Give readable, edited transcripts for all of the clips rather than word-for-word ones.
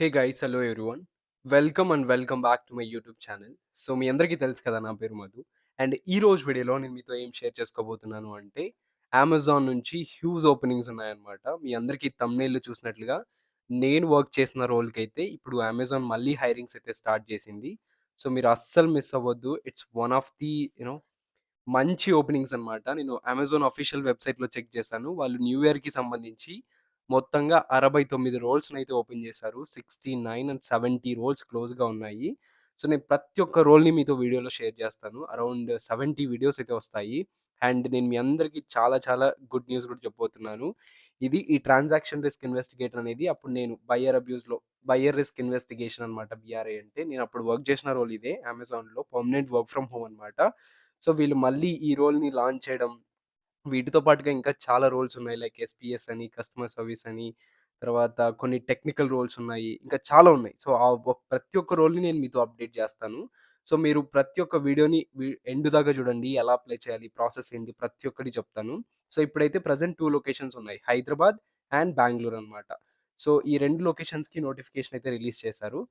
Hey guys hello everyone welcome back to my YouTube channel. So మీ అందరికీ తెలుసు కదా, నా పేరు మధు. అండ్ ఈ రోజు వీడియోలో నేను మీతో ఏం షేర్ చేసుకోబోతున్నాను అంటే, అమెజాన్ నుంచి హ్యూజ్ ఓపెనింగ్స్ ఉన్నాయన్నమాట. మీ అందరికీ thumbnail చూసినట్లుగా నేను వర్క్ చేసిన రోల్కి అయితే ఇప్పుడు అమెజాన్ మళ్ళీ హైరింగ్స్ అయితే స్టార్ట్ చేసింది. సో మీరు అస్సలు మిస్ అవ్వద్దు. ఇట్స్ వన్ ఆఫ్ ది మంచి ఓపెనింగ్స్ అన్నమాట. నేను అమెజాన్ అఫీషియల్ వెబ్‌సైట్‌లో చెక్ చేశాను. వాళ్ళు న్యూ ఇయర్‌కి సంబంధించి మొత్తంగా 69 రోల్స్‌నైతే ఓపెన్ చేశారు. 69 అండ్ 70 రోల్స్ క్లోజ్‌గా ఉన్నాయి. సో, నేను ప్రతి ఒక్క రోల్‌ని మీతో వీడియోలో షేర్ చేస్తాను. అరౌండ్ 70 వీడియోస్ అయితే వస్తాయి. అండ్ నేను మీ అందరికి చాలా చాలా గుడ్ న్యూస్ కూడా చెప్పబోతున్నాను. ఈ ట్రాన్సాక్షన్ రిస్క్ ఇన్వెస్టిగేటర్ అనేది అప్పుడు నేను బయర్ రిస్క్ ఇన్వెస్టిగేషన్ అన్నమాట. బీఆర్ఐ అంటే నేను అప్పుడు వర్క్ చేసిన రోల్ ఇదే అమెజాన్‌లో పర్మనెంట్ వర్క్ ఫ్రమ్ హోమ్ అన్నమాట. సో, వీళ్ళు మళ్ళీ ఈ రోల్‌ని లాంచ్ చేయడం, వీటితో పాటుగా ఇంకా చాలా రోల్స్ ఉన్నాయి. లైక్ ఎస్‌పీఎస్ అని, కస్టమర్ సర్వీస్ అని, తర్వాత కొన్ని టెక్నికల్ రోల్స్ ఉన్నాయి. ఇంకా చాలా ఉన్నాయి. సో, ప్రతి ఒక్క రోల్‌ని నేను మీతో అప్డేట్ చేస్తాను. సో, మీరు ప్రతి ఒక్క వీడియోని ఎండ్ దాకా చూడండి. ఎలా అప్లై చేయాలి? ప్రాసెస్ ఏంటి? ప్రతి ఒక్కటి చెప్తాను. సో, ఇప్పుడైతే ప్రెజెంట్ 2 లొకేషన్స్ ఉన్నాయి. హైదరాబాద్ అండ్ బెంగుళూరు అన్నమాట. సో, ఈ 2 లొకేషన్స్‌కి నోటిఫికేషన్ అయితే రిలీజ్ చేశారు.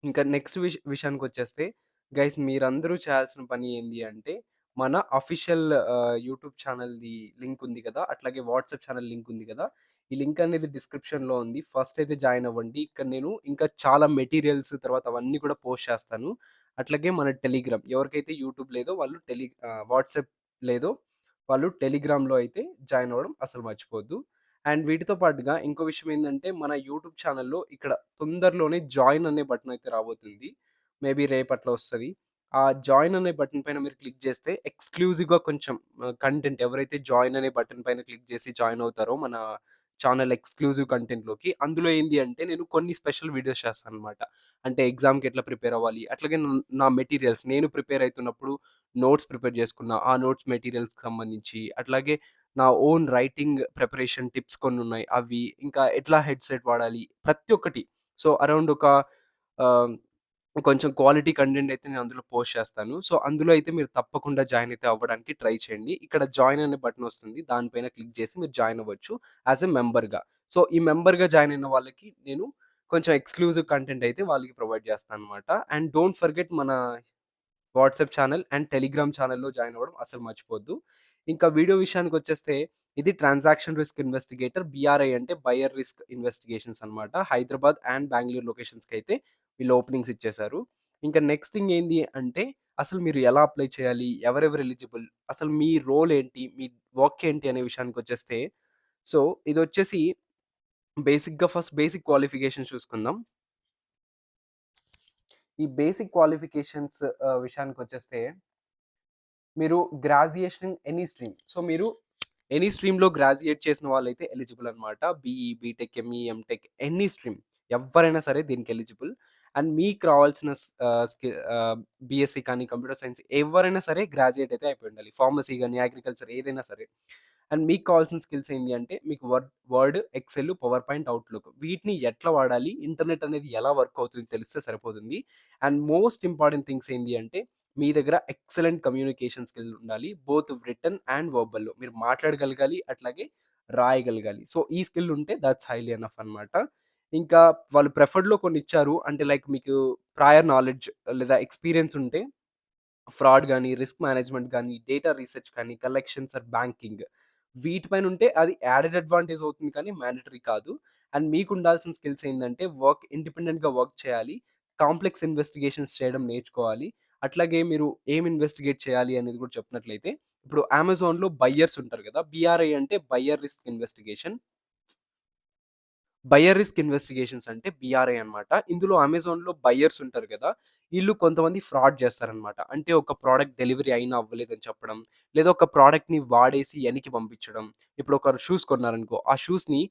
ఇంకా నెక్స్ట్ విషయానికొచ్చేస్తే, గైస్ మీరందరూ చేయాల్సిన పని ఏంది అంటే, మన అఫీషియల్ యూట్యూబ్ ఛానెల్‌ది లింక్ ఉంది కదా! అట్లాగే వాట్సాప్ ఛానెల్ లింక్ ఉంది కదా! ఈ లింక్ అనేది డిస్క్రిప్షన్‌లో ఉంది. ఫస్ట్ అయితే జాయిన్ అవ్వండి. ఇక్కడ నేను ఇంకా చాలా మెటీరియల్స్ తర్వాత అవన్నీ కూడా పోస్ట్ చేస్తాను. అట్లాగే మన టెలిగ్రామ్ ఎవరికైతే యూట్యూబ్ లేదో వాళ్ళు వాట్సాప్ లేదో వాళ్ళు టెలిగ్రామ్‌లో అయితే జాయిన్ అవ్వడం అసలు మర్చిపోవద్దు. అండ్ వీటితో పాటుగా ఇంకో విషయం ఏందంటే, మన యూట్యూబ్ ఛానెల్‌లో ఇక్కడ తొందరలోనే జాయిన్ అనే బటన్ అయితే రాబోతుంది. మేబీ రేపట్ల వస్తది. ఆ జాయిన్ అనే బటన్ పైన మీరు క్లిక్ చేస్తే ఎక్స్‌క్లూజివ్‌గా కొంచెం కంటెంట్ ఎవరైతే జాయిన్ అనే బటన్ పైన క్లిక్ చేసి జాయిన్ అవుతారో మన ఛానెల్ ఎక్స్‌క్లూజివ్ కంటెంట్‌లోకి, అందులో ఏంది అంటే నేను కొన్ని స్పెషల్ వీడియోస్ చేస్తాననమాట. అంటే ఎగ్జామ్‌కి ఎట్లా ప్రిపేర్ అవ్వాలి, అట్లాగే నా మెటీరియల్స్ నేను ప్రిపేర్ అయితున్నప్పుడు నోట్స్ ప్రిపేర్ చేసుకున్న, ఆ నోట్స్ మెటీరియల్స్‌కి సంబంధించి, అట్లాగే నా ఓన్ రైటింగ్ ప్రిపరేషన్ టిప్స్ కొన్నున్నాయి. అవి ఇంకా ఎట్లా హెడ్‌సెట్ వాడాలి ప్రతి ఒక్కటి. సో, అరౌండ్ ఒక ఆహ్, కొంచెం క్వాలిటీ కంటెంట్ అయితే నేను అందులో పోస్ట్ చేస్తాను. సో, అందులో అయితే మీరు తప్పకుండా జాయిన్ అయితే అవ్వడానికి ట్రై చేయండి. ఇక్కడ జాయిన్ అనే బటన్ వస్తుంది. దానిపైన క్లిక్ చేసి మీరు జాయిన్ అవ్వచ్చు యాస్ ఎ మెంబర్‌గా. సో, ఈ మెంబర్‌గా జాయిన్ అయిన వాళ్ళకి నేను కొంచెం ఎక్స్‌క్లూజివ్ కంటెంట్ అయితే వాళ్ళకి ప్రొవైడ్ చేస్తానన్నమాట. అండ్ డోంట్ ఫర్గెట్ మన వాట్సాప్ ఛానెల్ అండ్ టెలిగ్రామ్ ఛానెల్‌లో జాయిన్ అవ్వడం అస్సలు మర్చిపోవద్దు. ఇంకా వీడియో విషయానికొచ్చేస్తే, ఇది ట్రాన్సాక్షన్ రిస్క్ ఇన్వెస్టిగేటర్. బీఆర్ఐ అంటే బయర్ రిస్క్ ఇన్వెస్టిగేషన్స్ అన్నమాట. హైదరాబాద్ అండ్ బెంగుళూరు లొకేషన్స్‌కైతే వీళ్ళు ఓపెనింగ్స్ ఇచ్చేసారు. ఇంకా నెక్స్ట్ థింగ్ ఏంది అంటే, అసలు మీరు ఎలా అప్లై చేయాలి? ఎవరెవరు ఎలిజిబుల్? అసలు మీ రోల్ ఏంటి? మీ వర్క్ ఏంటి? అనే విషయానికొచ్చేస్తే, సో, ఇదొచ్చేసి ఫస్ట్ బేసిక్ క్వాలిఫికేషన్స్ చూసుకుందాం. ఈ బేసిక్ క్వాలిఫికేషన్స్ విషయానికొచ్చేస్తే, మీరు గ్రాడ్యుయేషన్ ఎనీ స్ట్రీమ్. సో, మీరు ఎనీ స్ట్రీమ్‌లో గ్రాడ్యుయేట్ చేసిన వాళ్ళైతే ఎలిజిబుల్ అనమాట. BE, BTech, ME, MTech any stream ఎవ్వరైనా సరే దీనికి ఎలిజిబుల్. అండ్ మీకు రావాల్సిన బీఎస్సీ కానీ, కంప్యూటర్ సైన్స్ ఎవరైనా సరే గ్రాడ్యుయేట్ అయితే అయిపోయి ఉండాలి. ఫార్మసీ గాని, అగ్రికల్చర్ ఏదైనా సరే. అండ్ మీకు కావాల్సిన స్కిల్స్ ఏంటి అంటే, మీకు Word, Excel, PowerPoint, Outlook వీటిని ఎట్లా వాడాలి? ఇంటర్నెట్ అనేది ఎలా వర్క్ అవుతుంది తెలిస్తే సరిపోతుంది. అండ్ మోస్ట్ ఇంపార్టెంట్ థింగ్స్ ఏంటి అంటే, మీ దగ్గర ఎక్సలెంట్ కమ్యూనికేషన్ స్కిల్ ఉండాలి. బోత్ వ్రిటన్ అండ్ వర్బల్‌లో. మీరు మాట్లాడగలగాలి, అట్లాగే రాయగలగాలి. సో, ఈ స్కిల్ ఉంటే థట్స్ హైలీ ఎనఫ్ అన్నమాట. ఇంకా వాళ్ళు ప్రిఫర్డ్‌లో కొన్ని ఇచ్చారు. అంటే లైక్ మీకు ప్రయర్ నాలెడ్జ్ లేదా ఎక్స్‌పీరియన్స్ ఉంటే ఫ్రాడ్ గాని, రిస్క్ మేనేజ్‌మెంట్ గాని, డేటా రీసెర్చ్ కానీ, కలెక్షన్స్ ఆర్ బ్యాంకింగ్ వీటిపైన ఉంటే అది యాడెడ్ అడ్వాంటేజ్ అవుతుంది కానీ మ్యాండేటరీ కాదు. అండ్ మీకు ఉండాల్సిన స్కిల్స్ ఏందంటే ఇండిపెండెంట్‌గా వర్క్ చేయాలి. కాంప్లెక్స్ ఇన్వెస్టిగేషన్స్ చేయడం నేర్చుకోవాలి. అట్లాగే మీరు ఏం ఇన్వెస్టిగేట్ చేయాలి అనేది కూడా చెప్పినట్లయితే, ఇప్పుడు అమెజాన్‌లో బయ్యర్స్ ఉంటారు కదా! బీఆర్ఐ అంటే buyer risk investigation. Buyer risk investigations అంటే బీఆర్ఐ అన్నమాట. ఇందులో అమెజాన్‌లో బయర్స్ ఉంటారు కదా! ఈళ్ళు కొంతమంది ఫ్రాడ్ చేస్తారన్నమాట. అంటే ఒక ప్రొడక్ట్ డెలివరీ అయినా అవ్వలేదని చెప్పడం, లేదా ఒక ప్రొడక్ట్‌ని వాడేసి ఎనక్కి పంపించడం. ఇప్పుడు ఒకరు షూస్ కొన్నారనుకో, ఆ షూస్‌ని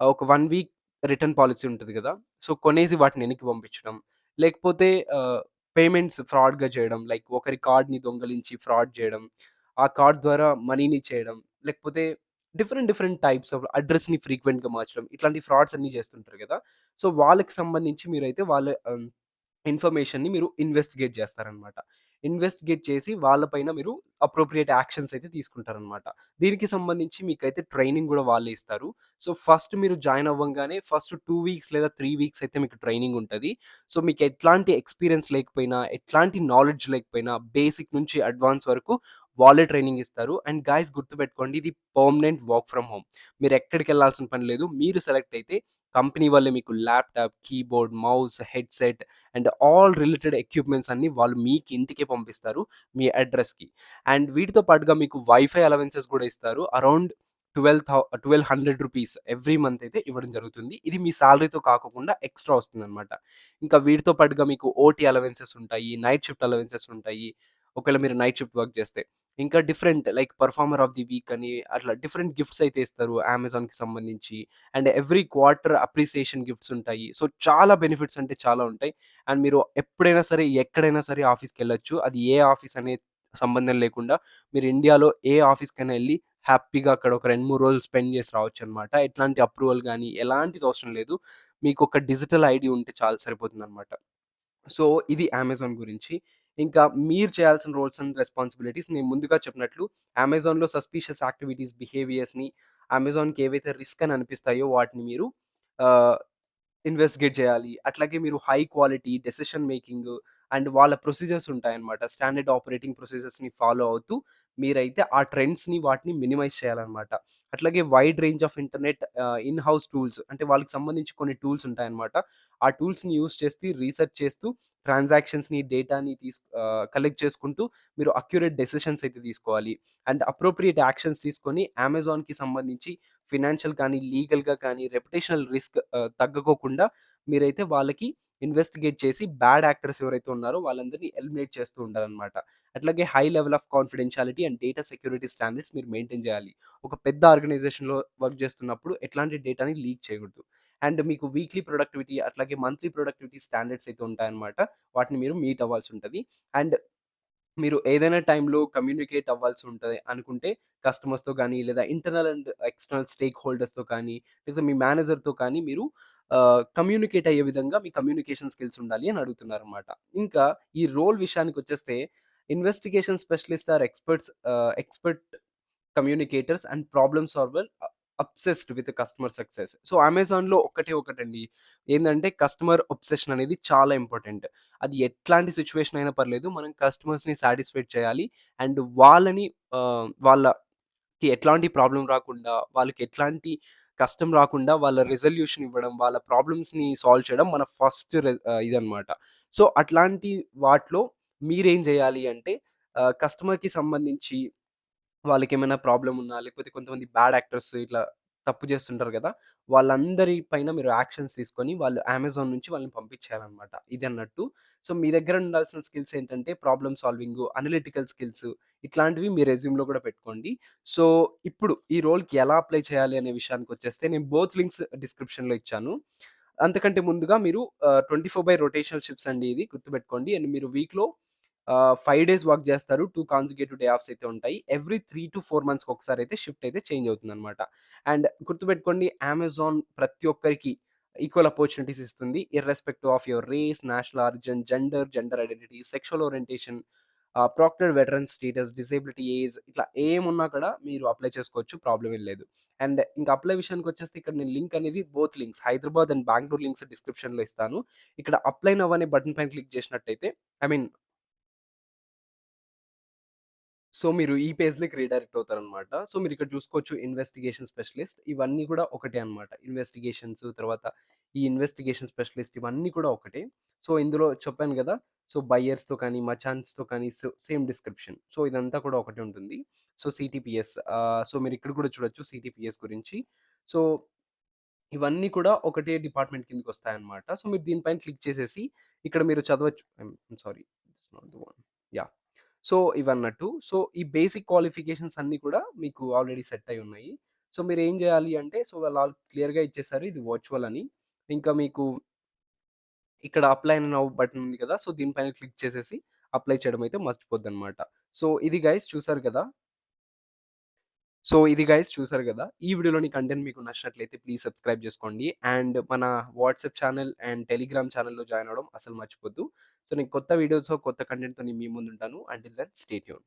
ఒక 1 వీక్ రిటర్న్ పాలిసీ ఉంటది కదా! సో, కొనేసి వాటిని ఎనక్కి పంపించడం. లేకపోతే పేమెంట్స్ ఫ్రాడ్‌గా చేయడం. లైక్ ఒకరి కార్డ్‌ని దొంగిలించి ఫ్రాడ్ చేయడం. ఆ కార్డ్ ద్వారా మనీని చేయడం. లేకపోతే డిఫరెంట్ టైప్స్ ఆఫ్ అడ్రెస్‌ని ఫ్రీక్వెంట్‌గా మార్చడం. ఇట్లాంటి ఫ్రాడ్స్ అన్నీ చేస్తుంటారు గదా! సో, వాళ్ళకి సంబంధించి మీరైతే వాళ్ళ ఇన్ఫర్మేషన్‌ని మీరు ఇన్వెస్టిగేట్ చేస్తారనమాట. ఇన్వెస్టిగేట్ చేసి వాళ్ళ పైన మీరు అప్రోప్రియేట్ యాక్షన్స్ అయితే తీసుకుంటారనమాట. దీనికి సంబంధించి మీకైతే ట్రైనింగ్ గూడా వాళ్ళే ఇస్తారు. సో, ఫస్ట్ మీరు జాయిన్ అవ్వంగానే ఫస్ట్ 2 వీక్స్ లేదా 3 వీక్స్ అయితే మీకు ట్రైనింగ్ ఉంటది. సో, మీకు ఎట్లాంటి ఎక్స్‌పీరియన్స్ లేకపోయినా, ఎట్లాంటి నాలెడ్జ్ లేకపోయినా బేసిక్ నుంచి అడ్వాన్స్ వరకు వాళ్ళే ట్రైనింగ్ ఇస్తారు. అండ్ గైస్ గుర్తుపెట్టుకోండి, ఇది పర్మనెంట్ వర్క్ ఫ్రమ్ హోమ్. మీరెక్కడికెళ్ళాల్సిన పని లేదు. మీరు సెలెక్ట్ అయితే కంపెనీ వాళ్ళే మీకు laptop, keyboard, mouse, headset and all related equipments అన్నీ వాళ్ళు మీకు ఇంటికే పంపిస్తారు మీ అడ్రెస్‌కి. అండ్ వీటితో పాటుగా మీకు వైఫై అలవెన్సెస్ గూడా ఇస్తారు. అరౌండ్ 1200 రూపీస్ ఎవ్రీ మంత్ అయితే ఇవ్వడం జరుగుతుంది. ఇది మీ సాలరీతో కాకోకుండా ఎక్స్‌ట్రా వస్తుందనమాట. ఇంకా వీటితో పాటుగా మీకు ఓటీ అలవెన్సెస్ ఉంటాయి. నైట్ షిఫ్ట్ అలవెన్సెస్ ఉంటాయి. ఒకవేళ మీరు నైట్ షిఫ్ట్ వర్క్ చేస్తే. ఇంకా different like performer of the week అని అట్లా డిఫరెంట్ గిఫ్ట్స్ అయితే ఇస్తారు అమెజాన్‌కి సంబంధించి. And every quarter appreciation gifts ఉంటాయి. సో, చాలా బెనిఫిట్స్ అంటే చాలా ఉంటాయి. అండ్ మీరు ఎప్పుడైనా సరే, ఎక్కడైనా సరే ఆఫీస్‌కెళ్ళొచ్చు. అది ఏ ఆఫీస్ అనే సంబంధం లేకుండా మీరు ఇండియాలో ఏ ఆఫీస్‌కైనా ఎళ్లి హ్యాపీగా అక్కడ ఒక 2, 3 రోజులు స్పెండ్ చేసి రావచ్చనమాట. ఎట్లాంటి అప్రూవల్ గాని, ఎలాంటిది అవసరం లేదు. మీకొక డిజిటల్ ఐడీ ఉంటే చాలు సరిపోతుందనమాట. సో, ఇది అమెజాన్ గురించి. ఇంకా మీరు చేయాల్సిన రోల్స్ అండ్ రెస్పాన్సిబిలిటీస్ నేను ముందుగా చెప్పినట్లు అమెజాన్‌లో సస్పీషియస్ యాక్టివిటీస్, బిహేవియర్స్‌ని అమెజాన్‌కి ఏవైతే రిస్క్ అని అనిపిస్తాయో వాటిని మీరు ఆహ్, ఇన్వెస్టిగేట్ చేయాలి. అట్లాగే మీరు high quality decision making and వాళ్ళ ప్రొసీజర్స్ ఉంటాయన్నమాట. స్టాండర్డ్ ఆపరేటింగ్ ప్రొసీజర్స్‌ని ఫాలో అవుతూ మీరైతే ఆ ట్రెండ్స్‌ని వాటిని మినిమైజ్ చేయాలన్నమాట. అట్లాగే wide range of internet in house tools అంటే వాళ్ళకి సంబంధించి కొన్ని టూల్స్ ఉంటాయన్నమాట. ఆ టూల్స్‌ని యూజ్ చేసి రీసెర్చ్ చేస్తూ ట్రాన్సాక్షన్స్‌ని, డేటాని కలెక్ట్ చేసుకుంటూ మీరు అక్యురేట్ డెసిషన్స్ అయితే తీసుకోవాలి. అండ్ అప్రోప్రియేట్ యాక్షన్స్ తీసుకొని అమెజాన్‌కి సంబంధించి ఫినాన్షియల్ కానీ, లీగల్‌గా కానీ, రెప్యుటేషనల్ రిస్క్ తగ్గకోకుండా మీరైతే వాళ్ళకి ఇన్వెస్టిగేట్ చేసి బ్యాడ్ యాక్టర్స్ ఎవరైతే ఉన్నారో వాళ్ళందరిని ఎలిమినేట్ చేస్తూ ఉండాలనమాట. అట్లాగే high level of confidentiality and data security standards మీరు మెయింటైన్ చేయాలి. ఒక పెద్ద ఆర్గనైజేషన్‌లో వర్క్ చేస్తున్నప్పుడు ఎట్లాంటి డేటాని లీక్ చేయకూడదు. అండ్ మీకు వీక్లీ ప్రొడక్టివిటీ అట్లాగే మంత్లీ ప్రొడక్టివిటీ స్టాండర్డ్స్ అయితే ఉంటాయన్నమాట. వాటిని మీరు మీట్ అవ్వాల్సి ఉంటది. అండ్ మీరు ఏదైనా టైంలో కమ్యూనికేట్ అవ్వాల్సి ఉంటది అనుకుంటే కస్టమర్స్‌తో గానీ, లేదా ఇంటర్నల్ అండ్ ఎక్స్‌టర్నల్ స్టేక్ హోల్డర్స్‌తో కానీ, లేదా మీ మేనేజర్‌తో కానీ మీరు కమ్యూనికేట్ అయ్యే విధంగా మీ కమ్యూనికేషన్ స్కిల్స్ ఉండాలి అని అడుగుతున్నారనమాట. ఇంకా ఈ రోల్ విషయానికొచ్చేస్తే investigation specialist or expert communicators and problem solver obsessed with customer success. So, అమెజాన్‌లో ఒక్కటే ఒకటండి. ఏందంటే కస్టమర్ అబ్సెషన్ అనేది చాలా ఇంపార్టెంట్. అది ఎట్లాంటి సిట్యుయేషన్ అయినా పర్లేదు. మనం కస్టమర్స్‌ని సాటిస్ఫైడ్ చేయాలి. అండ్ వాళ్ళని వాళ్ళకి ఎట్లాంటి ప్రాబ్లమ్ రాకుండా, వాళ్ళకి ఎట్లాంటి కష్టం రాకుండా వాళ్ళ రిజల్యూషన్ ఇవ్వడం, వాళ్ళ ప్రాబ్లమ్స్‌ని సాల్వ్ చేయడం మన ఫస్ట్ ఇదనమాట. సో, అట్లాంటి వాటిలో మీరేం జేయాలి అంటే కస్టమర్‌కి సంబంధించి వాళ్ళకేమైనా ప్రాబ్లమ్ ఉన్నా, లేకపోతే కొంతమంది బ్యాడ్ యాక్టర్స్ ఇట్లా తప్పు చేస్తుంటారు గదా! వాళ్ళందరి పైన మీరు యాక్షన్స్ తీసుకొని వాళ్ళు అమెజాన్ నుంచి వాళ్ళని పంపించేయాలన్నమాట. ఇదన్నట్టు. సో, మీ దగ్గర ఉండాల్సిన స్కిల్స్ ఏంటంటే ప్రాబ్లమ్ సాల్వింగు, అనలిటికల్ స్కిల్స్ ఇట్లాంటివి మీ రెజ్యూమ్‌లో గూడా పెట్టుకోండి. సో, ఇప్పుడు ఈ రోల్‌కి ఎలా అప్లై చేయాలి అనే విషయానికొచ్చేస్తే నేను బోత్ లింక్స్ డిస్క్రిప్షన్‌లో ఇచ్చాను. అంతకంటే ముందుగా మీరు 24 బై రొటేషనల్ షిఫ్ట్స్ అండి ఇది గుర్తుపెట్టుకోండి. అండ్ మీరు వీక్‌లో 5 డేస్ వర్క్ జేస్తారు. 2 కాన్సిక్యూటివ్ డే ఆఫ్స్ అయితే ఉంటాయి. ఎవ్రీ 3-4 మంత్స్‌కి ఒకసారైతే షిఫ్ట్ అయితే చేంజ్ అవుతుందనమాట. అండ్ గుర్తుపెట్టుకోండి అమెజాన్ ప్రతి ఒక్కరికి ఈక్వల్ అపార్చునిటీస్ ఇస్తుంది. Irrespective of your race, national origin, gender identity, sexual orientation, protected veteran status, disability age ఇట్లా ఏమున్నా కూడా మీరు అప్లై చేసుకోవచ్చు. ప్రాబ్లమ్ ఏం లేదు. అండ్ ఇంకా అప్లై విషయానికొచ్చేస్తే ఇక్కడ నేను లింక్ అనేది both links Hyderabad and Bengaluru links డిస్క్రిప్షన్‌లో ఇస్తాను. ఇక్కడ అప్లై నౌ అనే బటన్ పైన క్లిక్ చేసినట్టయితే ఐ మీన్ సో, మీరు ఈ పేజ్‌లోకి రీడైరెక్ట్ అవుతారనమాట. సో, మీరిక్కడ చూసుకోవచ్చు ఇన్వెస్టిగేషన్ స్పెషలిస్ట్ ఇవన్నీ కూడా ఒకటే అనమాట. ఇన్వెస్టిగేషన్స్ తర్వాత ఈ ఇన్వెస్టిగేషన్ స్పెషలిస్ట్ ఇవన్నీ కూడా ఒకటే. సో, ఇందులో చెప్పాను గదా! సో, బయర్స్‌తో కానీ, మర్చాంట్స్‌తో కానీ సేమ్ డిస్క్రిప్షన్. సో, ఇదంతా కూడా ఒకటే ఉంటుంది. సో, సిటీపీఎస్ సో, మీరిక్కడ కూడా చూడొచ్చు సిటీపీఎస్ గురించి. సో, ఇవన్నీ కూడా ఒకటే డిపార్ట్‌మెంట్ కిందకొస్తాయన్నమాట. సో, మీరు దీనిపైన క్లిక్ చేసేసి ఇక్కడ మీరు చదవచ్చు. Sorry this not the one. Yeah! So, ఇవన్నట్టు. సో, ఈ బేసిక్ క్వాలిఫికేషన్స్ అన్నీ కూడా మీకు ఆల్రెడీ సెట్ అయ్యున్నాయి. సో, మీరేం జేయాలి అంటే సో, వాళ్ళు క్లియర్‌గా ఇచ్చేసారు ఇది వర్చువల్ అని. ఇంకా మీకు ఇక్కడ అప్లై నౌ బటన్ ఉంది కదా! సో, దీనిపైన క్లిక్ చేసేసి అప్లై చేయడం అయితే మర్చిపోద్దనమాట. సో, ఇది గైస్ చూసారు కదా! సో ఇది గైస్ చూసారు గదా! ఈ వీడియోలోని కంటెంట్ మీకు నచ్చినట్లయితే ప్లీజ్ సబ్స్క్రైబ్ జేసుకోండి. అండ్ మన వాట్సాప్ ఛానెల్ అండ్ టెలిగ్రామ్ ఛానెల్‌లో జాయిన్ అవ్వడం అసలు మర్చిపోద్దు. సో నేను కొత్త వీడియోస్‌తో, కొత్త కంటెంట్‌తోని మీ ముందుంటాను. Until then stay tuned.